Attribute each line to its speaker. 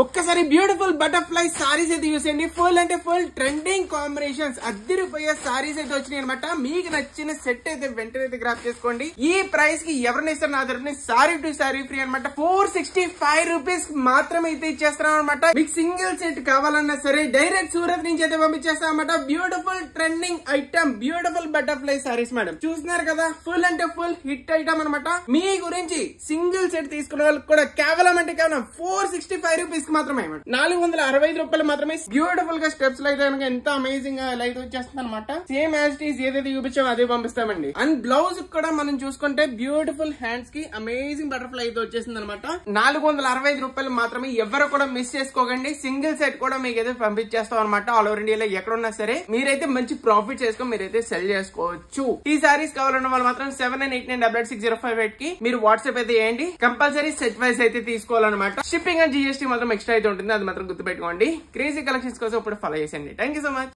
Speaker 1: ఒక్కసారి beautiful butterfly saris అయితే చూసేయండి. ఫుల్ అంటే ఫుల్ ట్రెండింగ్ కాంబినేషన్స్ అద్దరిపోయే సారీస్ అయితే వచ్చినాయి అనమాట. మీకు నచ్చిన సెట్ అయితే వెంటనే అయితే గ్రాప్ చేసుకోండి. ఈ ప్రైస్ కి ఎవరిని ఇస్తారు నా తరపున సారీ టు సారీ ఫ్రీ అనమాట. 465 రూపీస్ మాత్రమే అయితే ఇచ్చేస్తున్నాం అనమాట. మీకు సింగిల్ సెట్ కావాలన్నా సరే డైరెక్ట్ సూరత్ నుంచి అయితే పంపించేస్తాం అనమాట. Beautiful trending item beautiful butterfly saris madam చూస్తున్నారు కదా. ఫుల్ అంటే ఫుల్ హిట్ ఐటమ్ అనమాట. మీ గురించి సింగిల్ సెట్ తీసుకున్న వాళ్ళకి కూడా కేవలం అంటే కేవలం 465 రూపీస్ మాత్రమే 465 రూపాయలు మాత్రమే. బ్యూటిఫుల్ గా స్టెప్స్ లో అయితే ఎంత అమేజింగ్ గా లైట్ వచ్చేస్తుంది అనమాట. సేమ్ యాజ్ ఇట్ ఈస్ ఏదైతే చూపించామో అదే పంపిస్తామండి. అండ్ బ్లౌజ్ కూడా మనం చూసుకుంటే బ్యూటిఫుల్ హ్యాండ్స్ కి అమేజింగ్ బటర్ఫ్లై అయితే వచ్చేసింది అనమాట. 465 రూపాయలు మాత్రమే. ఎవరు కూడా మిస్ చేసుకోకండి. సింగిల్ సెట్ కూడా మీకు అయితే పంపించేస్తాం అనమాట. ఆల్ ఓవర్ ఇండియాలో ఎక్కడున్నా సరే మీరైతే మంచి ప్రాఫిట్ చేసుకొని మీరైతే సెల్ చేసుకోవచ్చు. ఈ సారీస్ కావాలన్న వాళ్ళు మాత్రం 7989886058 కి మీరు వాట్సాప్ అయితే చేయండి. కంపల్సరీ సెట్ వైస్ అయితే తీసుకోవాలన్నమాట. షిప్పింగ్ అండ్ GST మాత్రం ఎక్స్ట్రా అయితే ఉంటుంది. అది మాత్రం గుర్తుపెట్టుకోండి. క్రేజీ కలెక్షన్స్ కోసం ఇప్పుడు ఫాలో చేసేయండి. Thank you so much.